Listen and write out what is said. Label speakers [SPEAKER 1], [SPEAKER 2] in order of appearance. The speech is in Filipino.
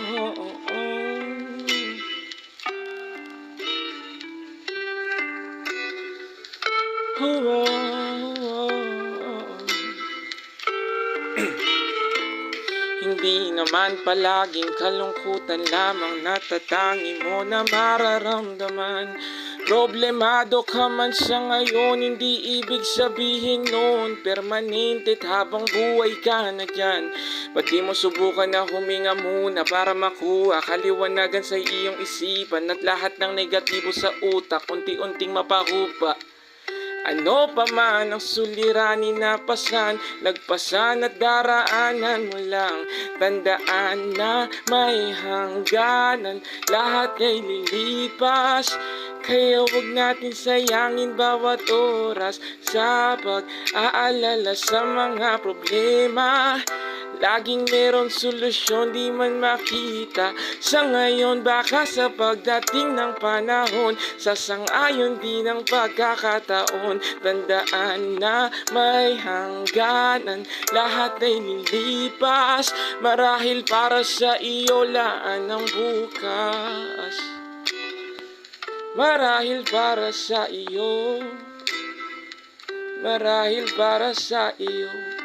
[SPEAKER 1] Hindi naman palaging kalungkutan lamang natatangi mo na mararamdaman. Problemado ka man sa ngayon, hindi ibig sabihin noon permanente habang buhay ka na dyan. Ba't di mo subukan na huminga muna para makuha kaliwanagan sa iyong isipan at lahat ng negatibo sa utak unti-unting mapahupa. Ano pa man ang suliranin na pasan, lagpasan at daraanan mo lang. Tandaan na may hangganan, lahat ay lilipas. Kaya wag natin sayangin bawat oras sa pag-aalala sa mga problema. Laging merong solusyon di man makita sa ngayon, baka sa pagdating ng panahon, sasang-ayon din ang pagkakataon. Tandaan na may hangganan, lahat ay lilipas. Marahil para sa iyo laan ng bukas, marahil para sa iyo, marahil para sa iyo.